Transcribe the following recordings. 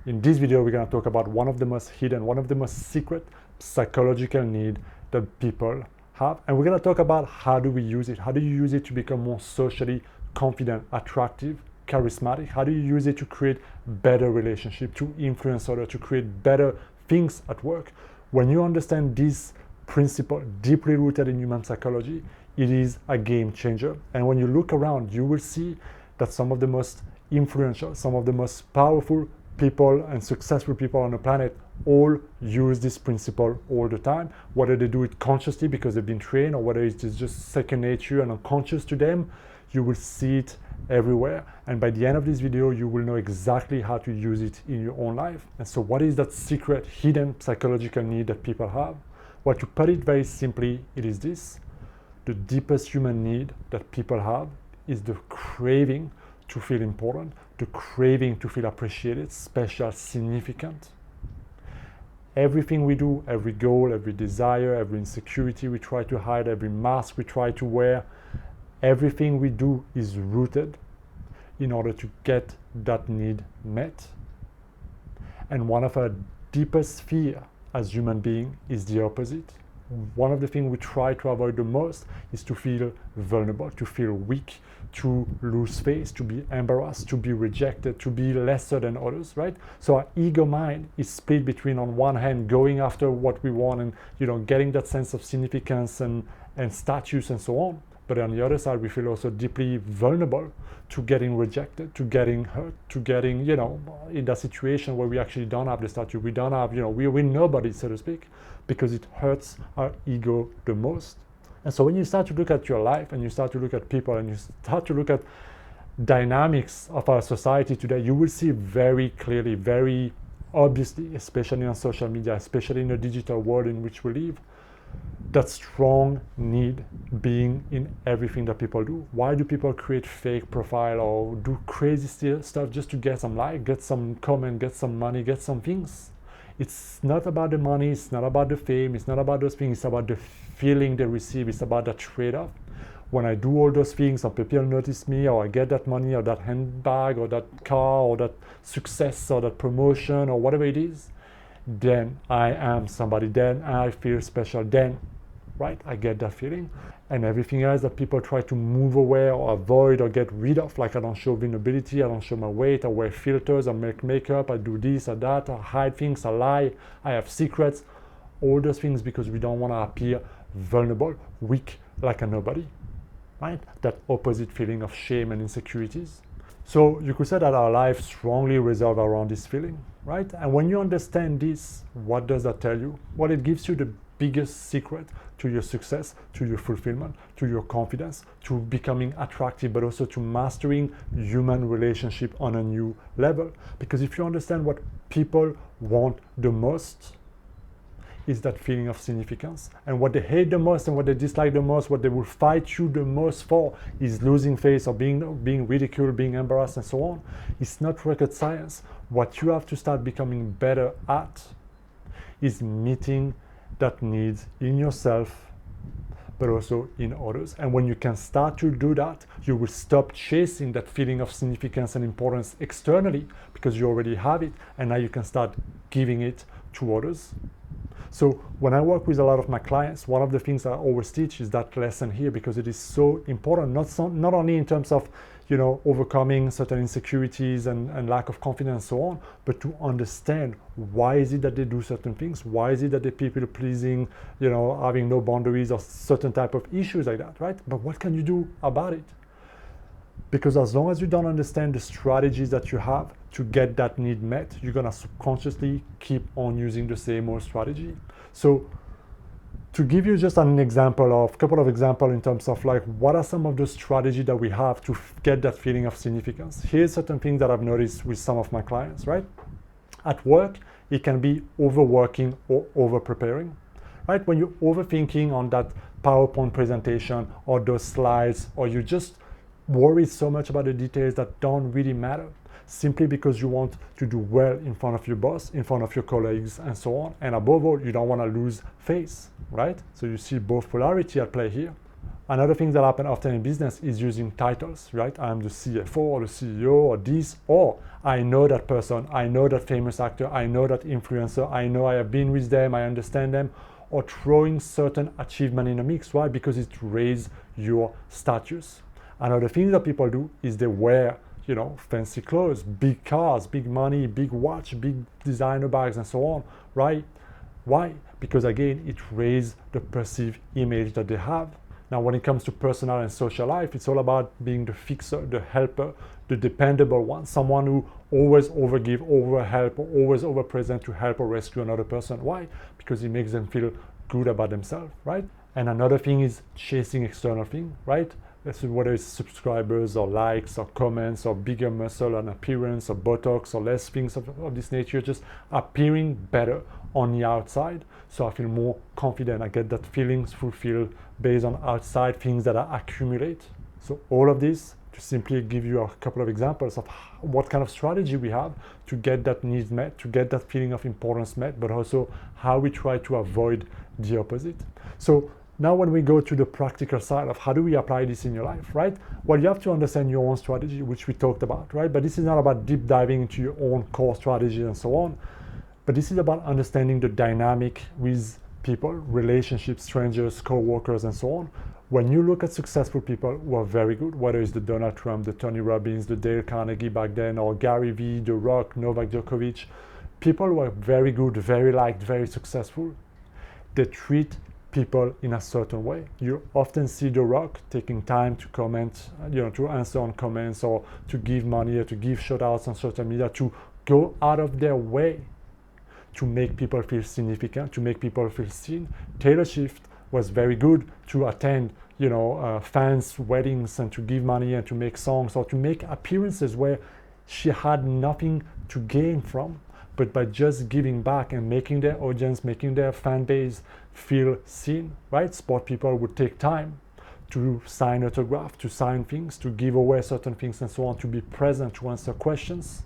In this video, we're going to talk about one of the most hidden, one of the most secret psychological needs that people have. And we're going to talk about how do we use it? How do you use it to become more socially confident, attractive, charismatic? How do you use it to create better relationship, to influence others, to create better things at work? When you understand this principle deeply rooted in human psychology, it is a game changer. And when you look around, you will see that some of the most influential, some of the most powerful people and successful people on the planet all use this principle all the time, whether they do it consciously because they've been trained or whether it's just second nature and unconscious to them. You will see it everywhere, and by the end of this video you will know exactly how to use it in your own life. And so what is that secret hidden psychological need that people have? Well, to put it very simply, it is this: the deepest human need that people have is the craving to feel important, the craving to feel appreciated, special, significant. Everything we do, every goal, every desire, every insecurity we try to hide, every mask we try to wear, everything we do is rooted in order to get that need met. And one of our deepest fear as human beings is the opposite. One of the things we try to avoid the most is to feel vulnerable, to feel weak, to lose face, to be embarrassed, to be rejected, to be lesser than others, right? So our ego mind is split between, on one hand, going after what we want and getting that sense of significance and status and so on. But on the other side, we feel also deeply vulnerable to getting rejected, to getting hurt, to getting, in that situation where we actually don't have the status, we don't have, we're nobody, so to speak, because it hurts our ego the most. And so when you start to look at your life and you start to look at people and you start to look at dynamics of our society today, you will see very clearly, very obviously, especially on social media, especially in the digital world in which we live, that strong need being in everything that people do. Why do people create fake profile or do crazy stuff just to get some like, get some comment, get some money, get some things? It's not about the money, it's not about the fame, it's not about those things, it's about the feeling they receive, it's about that trade-off. When I do all those things and people notice me, or I get that money or that handbag or that car or that success or that promotion or whatever it is, then I am somebody, then I feel special, then, right, I get that feeling. And everything else that people try to move away or avoid or get rid of, like I don't show vulnerability, I don't show my weight, I wear filters, I make makeup, I do this or that, I hide things, I lie, I have secrets, all those things because we don't want to appear vulnerable, weak, like a nobody, right? That opposite feeling of shame and insecurities. So you could say that our life strongly revolves around this feeling, right? And when you understand this, what does that tell you? Well, it gives you the biggest secret to your success, to your fulfillment, to your confidence, to becoming attractive, but also to mastering human relationship on a new level. Because if you understand what people want the most, is that feeling of significance. And what they hate the most and what they dislike the most, what they will fight you the most for, is losing face or being ridiculed, being embarrassed and so on. It's not rocket science. What you have to start becoming better at is meeting that needs in yourself, but also in others. And when you can start to do that, you will stop chasing that feeling of significance and importance externally because you already have it, and now you can start giving it to others. So when I work with a lot of my clients, one of the things I always teach is that lesson here, because it is so important, not only in terms of overcoming certain insecurities and lack of confidence and so on, but to understand why is it that they do certain things, why is it that they're people pleasing, having no boundaries or certain type of issues like that, right? But what can you do about it? Because as long as you don't understand the strategies that you have to get that need met, you're gonna subconsciously keep on using the same old strategy. So to give you just an example of, a couple of examples in terms of like, what are some of the strategies that we have to get that feeling of significance? Here's certain things that I've noticed with some of my clients, right? At work, it can be overworking or over-preparing, right? When you're overthinking on that PowerPoint presentation or those slides, or you just worry so much about the details that don't really matter, simply because you want to do well in front of your boss, in front of your colleagues and so on. And above all, you don't want to lose face, right? So you see both polarity at play here. Another thing that happens often in business is using titles, right? I'm the CFO or the CEO or this, or I know that person, I know that famous actor, I know that influencer, I know I have been with them, I understand them, or throwing certain achievement in a mix. Why? Because it raises your status. Another thing that people do is they wear, fancy clothes, big cars, big money, big watch, big designer bags, and so on, right? Why? Because again, it raises the perceived image that they have. Now, when it comes to personal and social life, it's all about being the fixer, the helper, the dependable one, someone who always overgive, overhelp, or always overpresent to help or rescue another person. Why? Because it makes them feel good about themselves, right? And another thing is chasing external things, right? Whether it's subscribers or likes or comments or bigger muscle and appearance or Botox or less things of this nature, just appearing better on the outside. So I feel more confident. I get that feelings fulfilled based on outside things that I accumulate. So all of this to simply give you a couple of examples of what kind of strategy we have to get that needs met, to get that feeling of importance met, but also how we try to avoid the opposite. So now when we go to the practical side of how do we apply this in your life, right? Well, you have to understand your own strategy, which we talked about, right? But this is not about deep diving into your own core strategy and so on. But this is about understanding the dynamic with people, relationships, strangers, co-workers, and so on. When you look at successful people who are very good, whether it's the Donald Trump, the Tony Robbins, the Dale Carnegie back then, or Gary Vee, The Rock, Novak Djokovic, people who are very good, very liked, very successful, they treat people in a certain way. You often see The Rock taking time to comment, to answer on comments or to give money or to give shout outs on social media, to go out of their way to make people feel significant, to make people feel seen. Taylor Swift was very good to attend, fans' weddings and to give money and to make songs or to make appearances where she had nothing to gain from, but by just giving back and making their audience, making their fan base feel seen, right? Sport people would take time to sign autograph, to sign things, to give away certain things and so on, to be present, to answer questions.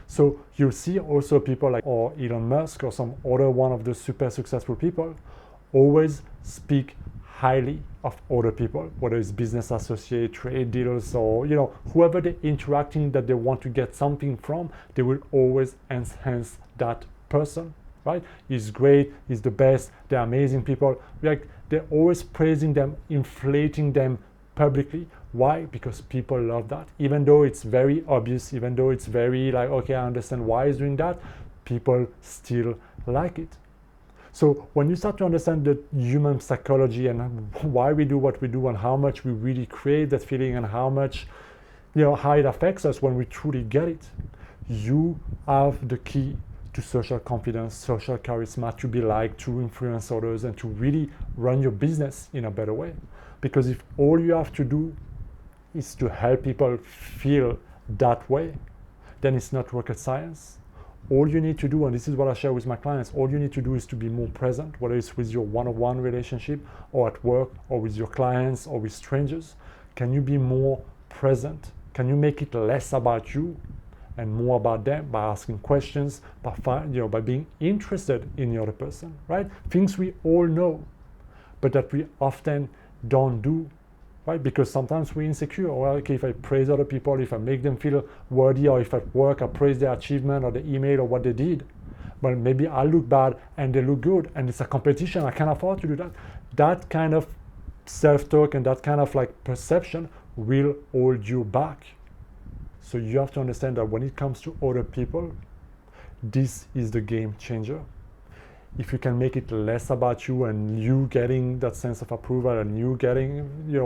So you'll see also people like or Elon Musk or some other one of the super successful people always speak highly of other people, whether it's business associate, trade deals, or whoever they're interacting that they want to get something from, they will always enhance that person, right? He's great, he's the best, they're amazing people. Like they're always praising them, inflating them publicly. Why? Because people love that. Even though it's very obvious, even though it's very like, okay, I understand why he's doing that, people still like it. So when you start to understand the human psychology and why we do what we do and how much we really crave that feeling and how much, how it affects us when we truly get it, you have the key to social confidence, social charisma, to be liked, to influence others, and to really run your business in a better way. Because if all you have to do is to help people feel that way, then it's not rocket science. All you need to do, and this is what I share with my clients, all you need to do is to be more present, whether it's with your one-on-one relationship or at work or with your clients or with strangers. Can you be more present? Can you make it less about you and more about them by asking questions, by being interested in the other person, right? Things we all know, but that we often don't do, right? Because sometimes we're insecure. Well, okay, if I praise other people, if I make them feel worthy, or if at work I praise their achievement or the email or what they did, but maybe I look bad and they look good, and it's a competition. I can't afford to do that. That kind of self-talk and that kind of like perception will hold you back. So you have to understand that when it comes to other people, this is the game changer. If you can make it less about you and you getting that sense of approval and you getting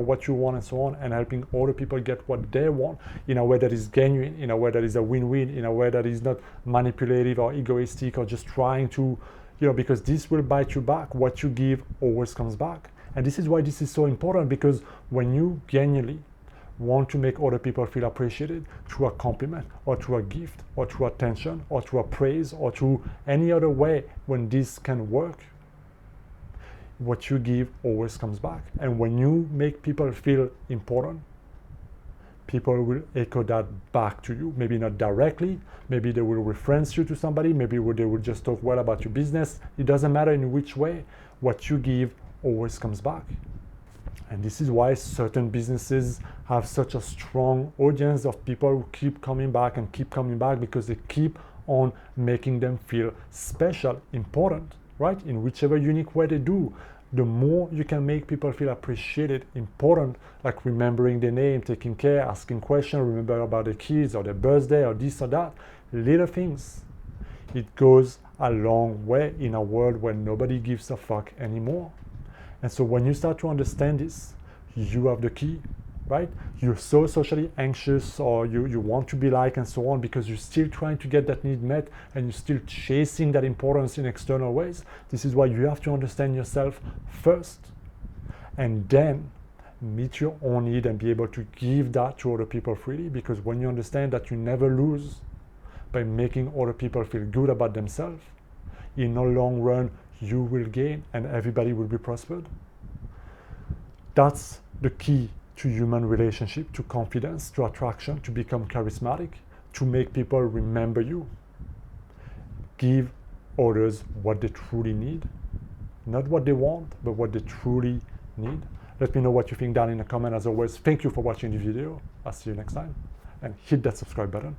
what you want and so on, and helping other people get what they want in a way that is genuine, in a way that is a win-win, in a way that is not manipulative or egoistic or just trying to, because this will bite you back. What you give always comes back. And this is why this is so important, because when you genuinely want to make other people feel appreciated through a compliment or through a gift or through attention or through a praise or through any other way, when this can work, what you give always comes back. And when you make people feel important, people will echo that back to you. Maybe not directly, maybe they will reference you to somebody, maybe they will just talk well about your business. It doesn't matter in which way, what you give always comes back. And this is why certain businesses have such a strong audience of people who keep coming back and keep coming back, because they keep on making them feel special, important, right? In whichever unique way they do. The more you can make people feel appreciated, important, like remembering their name, taking care, asking questions, remember about their kids or their birthday or this or that, little things, it goes a long way in a world where nobody gives a fuck anymore. And so when you start to understand this, you have the key, right? You're so socially anxious, or you want to be liked and so on, because you're still trying to get that need met and you're still chasing that importance in external ways. This is why you have to understand yourself first, and then meet your own need and be able to give that to other people freely. Because when you understand that you never lose by making other people feel good about themselves, in the long run you will gain and everybody will be prospered. That's the key to human relationship, to confidence, to attraction, to become charismatic, to make people remember you. Give others what they truly need, not what they want, but what they truly need. Let me know what you think down in the comment. As always, thank you for watching the video. I'll see you next time, and hit that subscribe button.